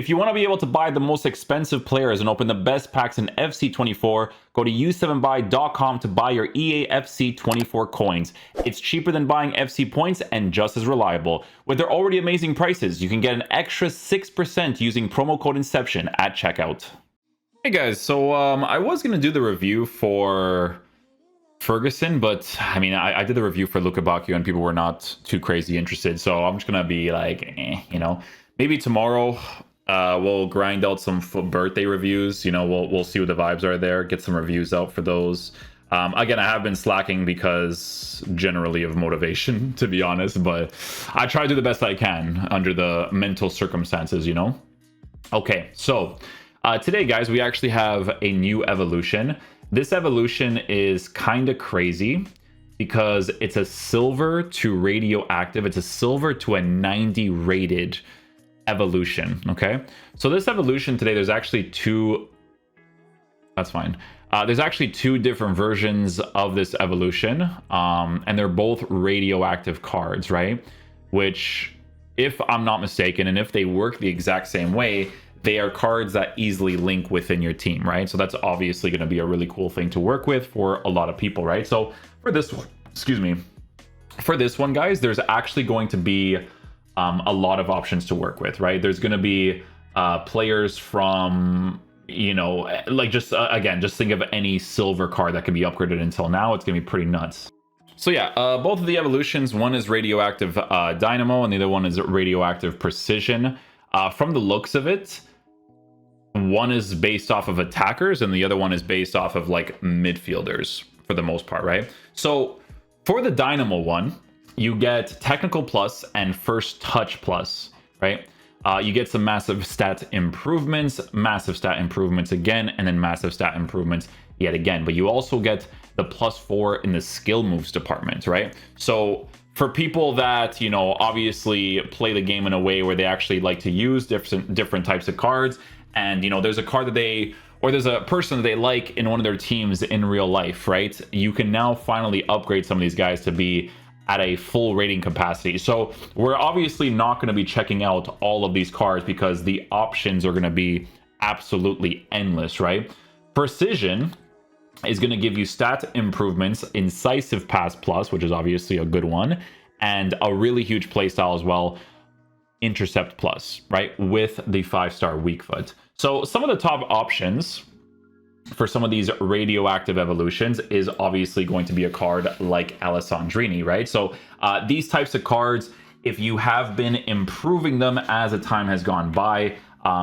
If you want to be able to buy the most expensive players and open the best packs in FC24, go to u7buy.com to buy your EA FC24 coins. It's cheaper than buying FC points and just as reliable. With their already amazing prices, you can get an extra 6% using promo code Inception at checkout. Hey guys, so I was going to do the review for Ferguson, but I mean, I did the review for Luka Bacchio and people were not too crazy interested, so I'm just going to be like, you know, maybe tomorrow we'll grind out some birthday reviews. You know, we'll see what the vibes are there, get some reviews out for those. Again, I have been slacking because generally of motivation, to be honest, but I try to do the best I can under the mental circumstances, you know? Okay, so today, guys, we actually have a new evolution. This evolution is kind of crazy because it's a silver to radioactive. It's a silver to a 90 rated evolution. Okay, so this evolution today, there's actually two. That's fine. There's actually two different versions of this evolution, and they're both radioactive cards, right? Which, if I'm not mistaken, and if they work the exact same way, they are cards that easily link within your team, right? So that's obviously going to be a really cool thing to work with for a lot of people, right? So for this one, excuse me, for this one, guys, there's actually going to be a lot of options to work with, right? There's going to be players from, you know, like just again, just think of any silver card that can be upgraded until now. It's going to be pretty nuts. So yeah, both of the evolutions, one is Radioactive Dynamo and the other one is Radioactive Precision. From the looks of it, one is based off of attackers and the other one is based off of like midfielders for the most part, right? So for the Dynamo one, you get technical plus and first touch plus, right? You get some massive stat improvements again, and then massive stat improvements yet again. But you also get the +4 in the skill moves department, right? So for people that, you know, obviously play the game in a way where they actually like to use different types of cards, and, you know, there's a card that they, or there's a person that they like in one of their teams in real life, right? You can now finally upgrade some of these guys to be at a full rating capacity. So we're obviously not going to be checking out all of these cards because the options are going to be absolutely endless, right? Precision is going to give you stat improvements, incisive pass plus, which is obviously a good one, and a really huge playstyle as well, intercept plus, right, with the 5-star weak foot. So some of the top options for some of these radioactive evolutions is obviously going to be a card like Alessandrini, right? So these types of cards, if you have been improving them as the time has gone by,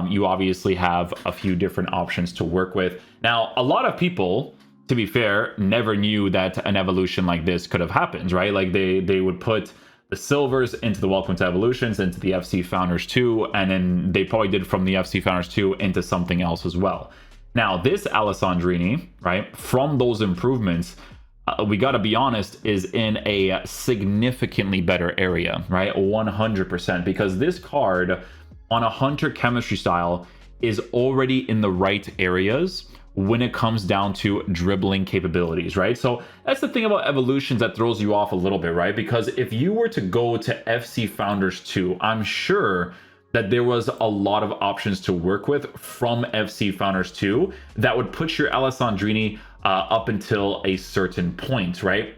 you obviously have a few different options to work with. Now, a lot of people, to be fair, never knew that an evolution like this could have happened, right? Like they would put the silvers into the Welcome to Evolutions, into the FC Founders 2, and then they probably did from the FC Founders 2 into something else as well. Now, this Alessandrini, right, from those improvements, we got to be honest, is in a significantly better area, right? 100%, because this card on a Hunter chemistry style is already in the right areas when it comes down to dribbling capabilities, right? So that's the thing about evolutions that throws you off a little bit, right? Because if you were to go to FC Founders 2, I'm sure that there was a lot of options to work with from FC Founders 2 that would put your Alessandrini up until a certain point, right?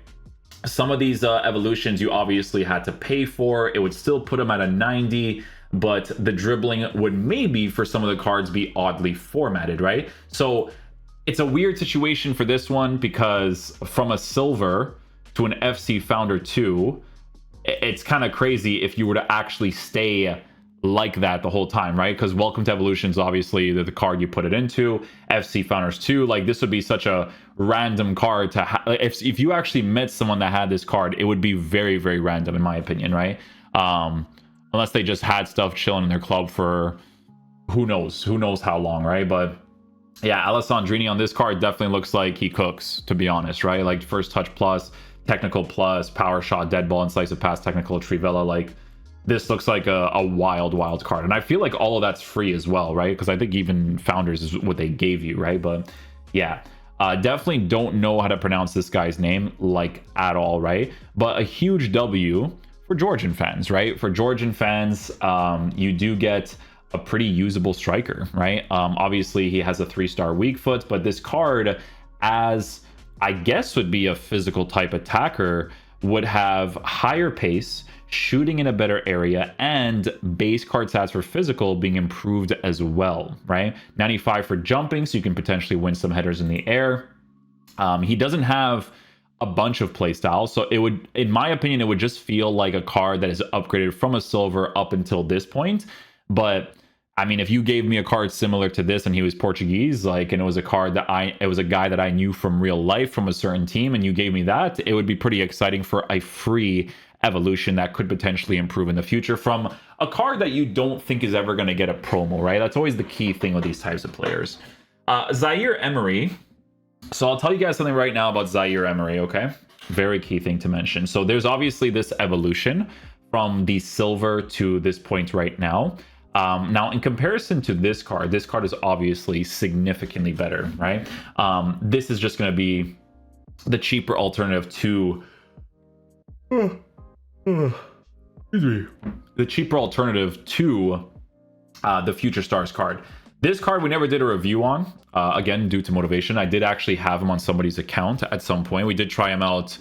Some of these evolutions you obviously had to pay for. It would still put them at a 90, but the dribbling would maybe for some of the cards be oddly formatted, right? So it's a weird situation for this one because from a silver to an FC Founder 2, it's kind of crazy if you were to actually stay like that the whole time, right? Because Welcome to Evolutions, obviously the card you put it into. FC Founders 2, like this would be such a random card to if you actually met someone that had this card, it would be very, very random in my opinion, right? Unless they just had stuff chilling in their club for who knows how long, right? But yeah, Alessandrini on this card definitely looks like he cooks, to be honest, right? Like first touch plus, technical plus, power shot, dead ball, incisive pass, technical Trivella, like this looks like a wild card. And I feel like all of that's free as well, right? Because I think even Founders is what they gave you, right? But yeah, definitely don't know how to pronounce this guy's name, like, at all, right? But a huge W for Georgian fans, right? For Georgian fans, you do get a pretty usable striker, right? Obviously, he has a 3-star weak foot, but this card, as I guess would be a physical type attacker, would have higher pace, shooting in a better area, and base card stats for physical being improved as well, right? 95 for jumping, so you can potentially win some headers in the air. He doesn't have a bunch of playstyles, so it would, in my opinion, it would just feel like a card that is upgraded from a silver up until this point. But I mean, if you gave me a card similar to this and he was Portuguese, like, and it was a card that it was a guy that I knew from real life from a certain team, and you gave me that, it would be pretty exciting for a free evolution that could potentially improve in the future from a card that you don't think is ever going to get a promo, right? That's always the key thing with these types of players. Zaire-Emery. So I'll tell you guys something right now about Zaire-Emery, okay? Very key thing to mention. So there's obviously this evolution from the silver to this point right now. Now, in comparison to this card is obviously significantly better, right? This is just going to be the cheaper alternative to... the cheaper alternative to the Future Stars card. This card we never did a review on, again, due to motivation. I did actually have him on somebody's account at some point. We did try him out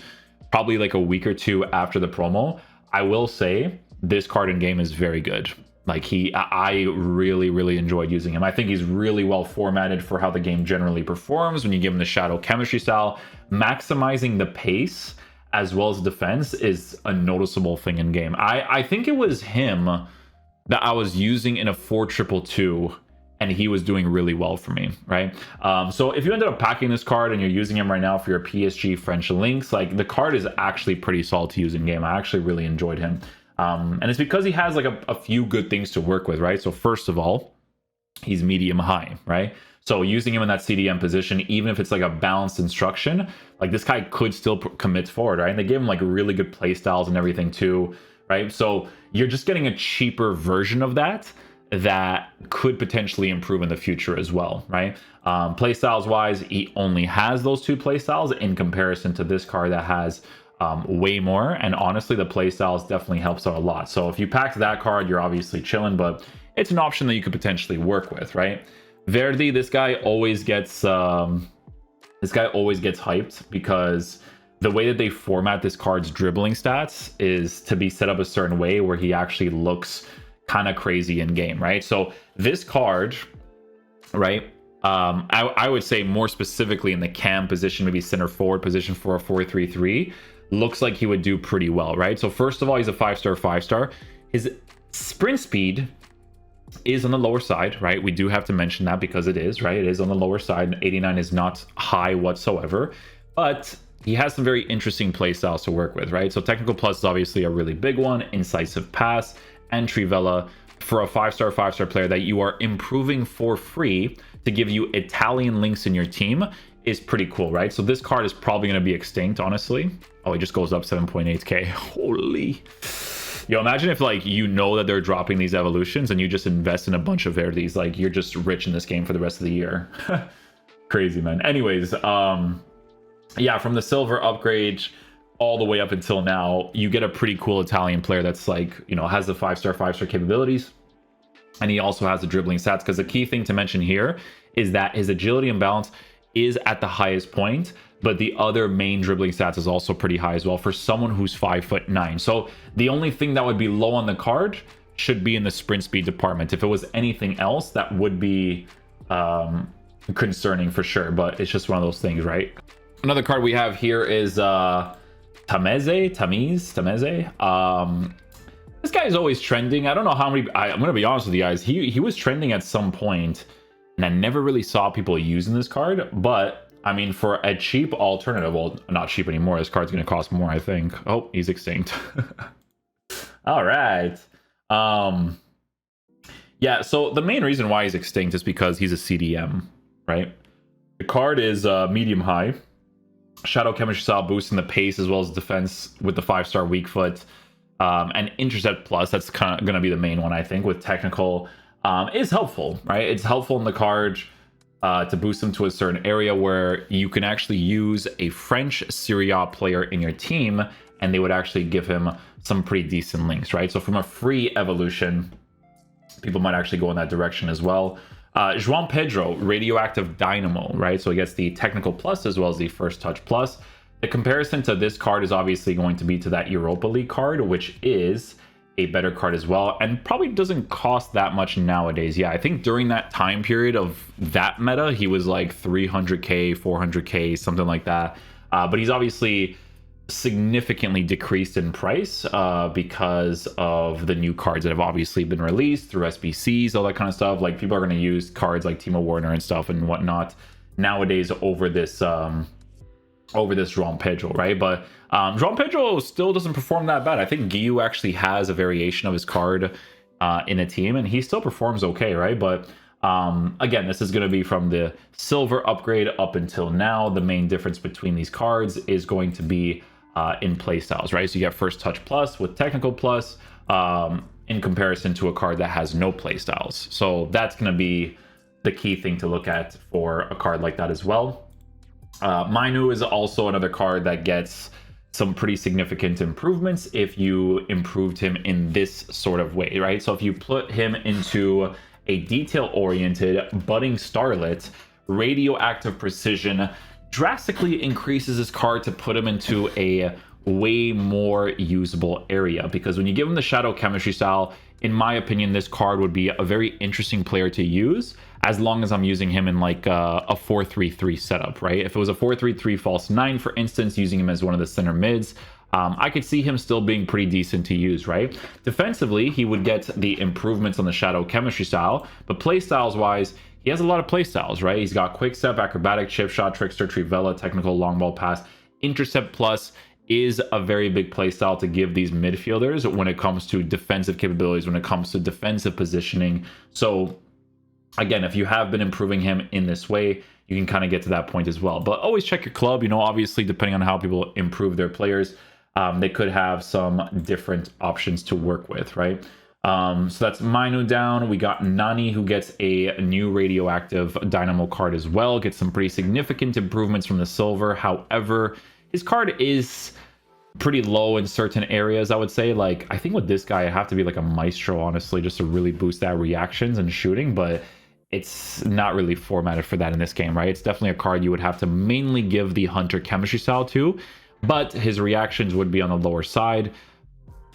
probably like a week or two after the promo. I will say this card in game is very good. Like, I really enjoyed using him. I think he's really well formatted for how the game generally performs when you give him the shadow chemistry style. Maximizing the pace as well as defense is a noticeable thing in game. I think it was him that I was using in a 4-2-2, and he was doing really well for me, right? So if you ended up packing this card and you're using him right now for your PSG French links, like, the card is actually pretty solid to use in game. I actually really enjoyed him. And it's because he has like a few good things to work with, right? So first of all, he's medium high, right? So using him in that CDM position, even if it's like a balanced instruction, like, this guy could still commit forward, right? And they gave him like really good play styles and everything too, right? So you're just getting a cheaper version of that could potentially improve in the future as well, right? Playstyles wise, he only has those 2 playstyles in comparison to this card that has way more, and honestly the playstyles definitely helps out a lot. So if you packed that card, you're obviously chilling, but it's an option that you could potentially work with, right? Verdi, this guy always gets hyped because the way that they format this card's dribbling stats is to be set up a certain way where he actually looks kind of crazy in game, right? So this card, right, I would say more specifically in the cam position, maybe center forward position for a 4-3-3, looks like he would do pretty well, right? So first of all, he's a 5-star. His sprint speed is on the lower side, right? We do have to mention that because it is, right? It is on the lower side. 89 is not high whatsoever, but he has some very interesting play styles to work with, right? So technical plus is obviously a really big one. Incisive pass and Trivella for a 5-star player that you are improving for free to give you Italian links in your team is pretty cool, right? So this card is probably going to be extinct, honestly. Oh, it just goes up 7.8k. Holy. Yo, imagine if, like, you know that they're dropping these evolutions and you just invest in a bunch of Verdis. Like, you're just rich in this game for the rest of the year. Crazy, man. Anyways, yeah, from the silver upgrade all the way up until now, you get a pretty cool Italian player that's, like, you know, has the 5-star capabilities. And he also has the dribbling stats, because the key thing to mention here is that his agility and balance is at the highest point, but the other main dribbling stats is also pretty high as well for someone who's 5'9". So the only thing that would be low on the card should be in the sprint speed department. If it was anything else, that would be concerning for sure, but it's just one of those things, right? Another card we have here is Tameze. This guy is always trending. I don't know how many, I'm gonna be honest with you guys, he was trending at some point, and I never really saw people using this card. But I mean, for a cheap alternative, well, not cheap anymore, this card's gonna cost more, I think. Oh, he's extinct. All right. Yeah, so the main reason why he's extinct is because he's a CDM, right? The card is medium high, shadow chemistry style, boosting the pace as well as defense with the 5-star weak foot, and intercept plus. That's kind of going to be the main one, I think, with technical. Is helpful, right? It's helpful in the card to boost them to a certain area where you can actually use a French Serie A player in your team, and they would actually give him some pretty decent links, right? So from a free evolution people might actually go in that direction as well. Joao Pedro, Radioactive Dynamo, right? So he gets the technical plus as well as the first touch plus. The comparison to this card is obviously going to be to that Europa League card, which is a better card as well, and probably doesn't cost that much nowadays. Yeah, I think during that time period of that meta, he was like 300k, 400k, something like that. But he's obviously significantly decreased in price because of the new cards that have obviously been released through SBCs, all that kind of stuff. Like, people are going to use cards like Timo Werner and stuff and whatnot nowadays over this Joao Pedro, right? But Joao Pedro still doesn't perform that bad. I think Guiu actually has a variation of his card in a team, and he still performs okay, right? But again, this is going to be from the silver upgrade up until now. The main difference between these cards is going to be in playstyles, right? So you get first touch plus with technical plus in comparison to a card that has no playstyles. So that's going to be the key thing to look at for a card like that as well. Mainoo is also another card that gets some pretty significant improvements if you improved him in this sort of way, right? So if you put him into a detail-oriented budding starlet, radioactive precision drastically increases his card to put him into a way more usable area, because when you give him the shadow chemistry style, in my opinion, this card would be a very interesting player to use as long as I'm using him in like a 4-3-3 setup, right? If it was a 4-3-3 false 9, for instance, using him as one of the center mids, I could see him still being pretty decent to use, right? Defensively, he would get the improvements on the shadow chemistry style, but play styles wise, he has a lot of play styles, right? He's got quick step, acrobatic, chip shot, trickster, trivela, technical, long ball pass. Intercept plus is a very big play style to give these midfielders when it comes to defensive capabilities, when it comes to defensive positioning. So again, if you have been improving him in this way, you can kind of get to that point as well. But always check your club, you know, obviously depending on how people improve their players, they could have some different options to work with, right? So that's Mainoo down. We got Nani, who gets a new radioactive Dynamo card as well, gets some pretty significant improvements from the silver. However, his card is pretty low in certain areas, I would say. Like, I think with this guy, I have to be like a maestro, honestly, just to really boost that reactions and shooting, but it's not really formatted for that in this game, right? It's definitely a card you would have to mainly give the hunter chemistry style to, but his reactions would be on the lower side.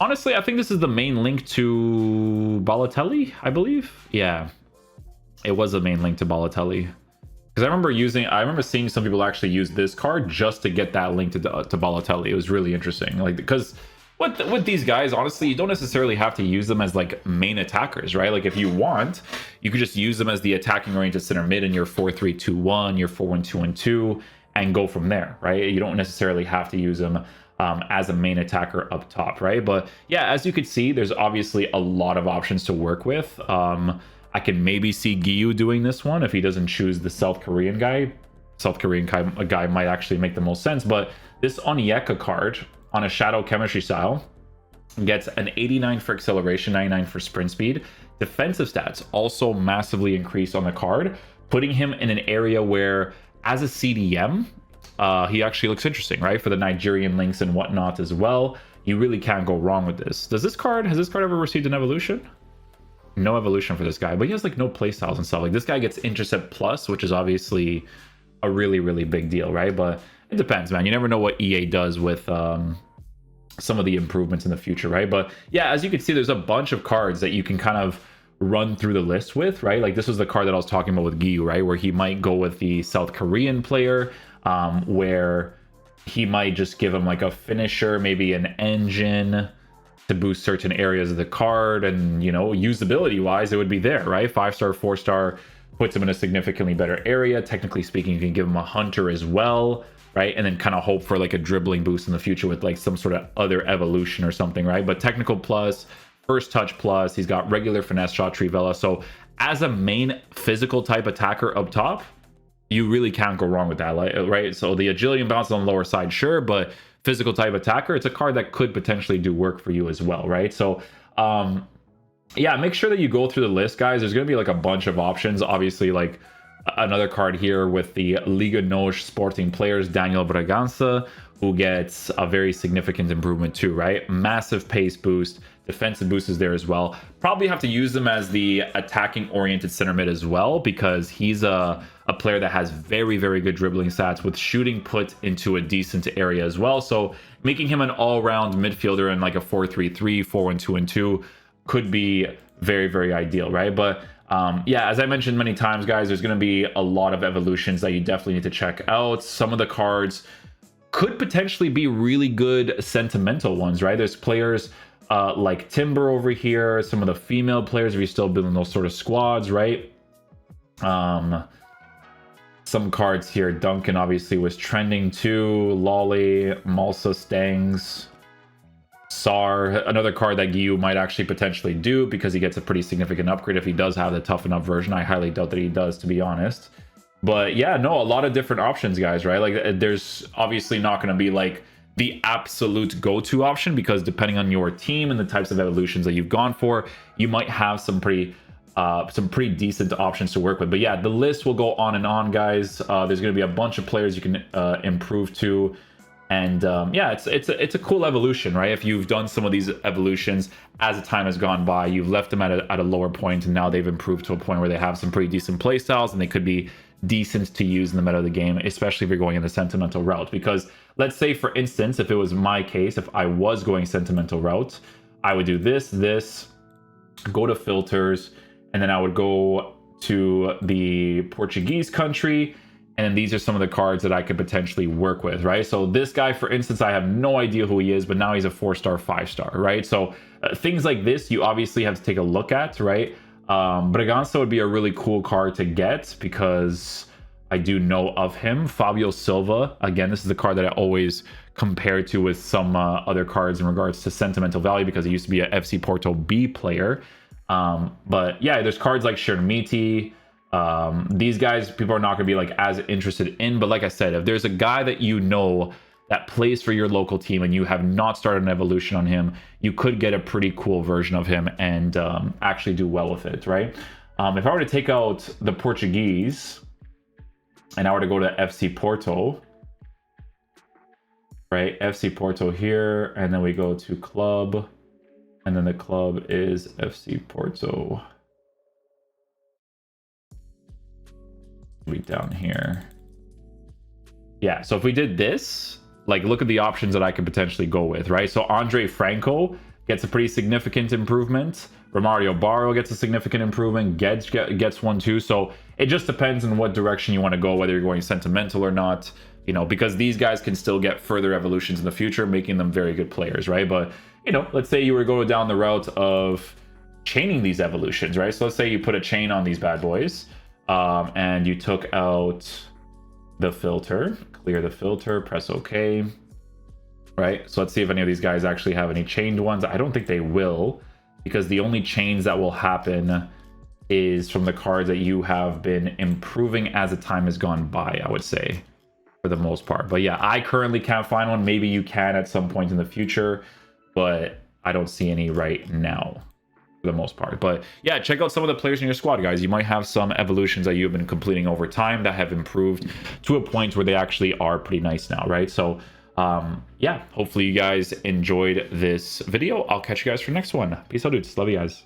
Honestly, I think this is the main link to Balotelli, I believe. Yeah, it was the main link to Balotelli. Because I remember seeing some people actually use this card just to get that link to Balotelli. It was really interesting. Like, because with these guys, honestly, you don't necessarily have to use them as like main attackers, right? Like, if you want, you could just use them as the attacking oriented center mid in your 4-3-2-1, your 4-1-2-1-2, and go from there, right? You don't necessarily have to use them as a main attacker up top, right? But yeah, as you could see, there's obviously a lot of options to work with. I can maybe see Guiu doing this one if he doesn't choose the South Korean guy. South Korean guy might actually make the most sense, but this Onyeka card on a shadow chemistry style gets an 89 for acceleration, 99 for sprint speed. Defensive stats also massively increase on the card, putting him in an area where, as a CDM, he actually looks interesting, right? For the Nigerian links and whatnot as well. You really can't go wrong with this. Has this card ever received an evolution? No evolution for this guy, but he has like no playstyles and stuff. Like, this guy gets intercept plus, which is obviously a really, really big deal, right? But it depends, man. You never know what EA does with some of the improvements in the future, right? But yeah, as you can see, there's a bunch of cards that you can kind of run through the list with, right? Like, this was the card that I was talking about with Guiu, right? Where he might go with the South Korean player, where he might just give him like a finisher, maybe an engine to boost certain areas of the card, and, you know, usability wise, it would be there, right? 5-star, 4-star puts him in a significantly better area. Technically speaking, you can give him a hunter as well, right? And then kind of hope for like a dribbling boost in the future with like some sort of other evolution or something, right? But technical plus, first touch plus, he's got regular finesse shot, trivela. So as a main physical type attacker up top, you really can't go wrong with that, right? So the agility and bounce on the lower side, sure, but physical type attacker, it's a card that could potentially do work for you as well, right? So yeah, make sure that you go through the list, guys. There's going to be like a bunch of options. Obviously, like another card here with the Liga NOS Sporting players, Daniel Bragança, who gets a very significant improvement too, right? Massive pace boost, defensive boost is there as well. Probably have to use him as the attacking oriented center mid as well, because he's a player that has very, very good dribbling stats with shooting put into a decent area as well. So making him an all-round midfielder in like a 4-3-3, 4-1-2-2 could be very, very ideal, right? But yeah, as I mentioned many times, guys, there's going to be a lot of evolutions that you definitely need to check out. Some of the cards could potentially be really good sentimental ones, right? There's players like Timber over here, some of the female players, if you're still building those sort of squads, right? Some cards here, Duncan obviously was trending too, Lolly, Malsa, Stangs, Sarr, another card that Gyu might actually potentially do because he gets a pretty significant upgrade if he does have the tough enough version. I highly doubt that he does, to be honest. But yeah, no, a lot of different options, guys, right? Like there's obviously not going to be like the absolute go-to option, because depending on your team and the types of evolutions that you've gone for, you might have some pretty decent options to work with. But yeah, the list will go on and on, guys. There's going to be a bunch of players you can improve to. And yeah, it's a cool evolution, right? If you've done some of these evolutions as the time has gone by, you've left them at a lower point, and now they've improved to a point where they have some pretty decent play styles, and they could be decent to use in the meta of the game, especially if you're going in the sentimental route. Because let's say, for instance, if it was my case, if I was going sentimental route, I would do this, go to filters, and then I would go to the Portuguese country. And then these are some of the cards that I could potentially work with, right? So this guy, for instance, I have no idea who he is, but now he's a 4-star, 5-star, right? So things like this, you obviously have to take a look at, right? Bragança would be a really cool card to get because I do know of him. Fabio Silva, again, this is the card that I always compare to with some other cards in regards to sentimental value, because he used to be a FC Porto B player. But yeah, there's cards like Shermiti. These guys, people are not going to be like as interested in, but like I said, if there's a guy that you know that plays for your local team and you have not started an evolution on him, you could get a pretty cool version of him and actually do well with it, right? If I were to take out the Portuguese and I were to go to FC Porto, right? FC Porto here, and then we go to club, and then the club is FC Porto. Down here. Yeah, so if we did this, like, look at the options that I could potentially go with, right? So Andre Franco gets a pretty significant improvement. Romario Barro gets a significant improvement. Gedge gets one too. So it just depends on what direction you want to go, whether you're going sentimental or not, you know, because these guys can still get further evolutions in the future, making them very good players, right? But, you know, let's say you were going down the route of chaining these evolutions, right? So let's say you put a chain on these bad boys. And you took out the filter, clear the filter, press OK, right? So let's see if any of these guys actually have any chained ones. I don't think they will, because the only chains that will happen is from the cards that you have been improving as the time has gone by, I would say, for the most part. But yeah, I currently can't find one. Maybe you can at some point in the future, but I don't see any right now, for the most part. But yeah, check out some of the players in your squad, guys. You might have some evolutions that you've been completing over time that have improved to a point where they actually are pretty nice now, right? So yeah, hopefully you guys enjoyed this video. I'll catch you guys for the next one. Peace out, dudes. Love you guys.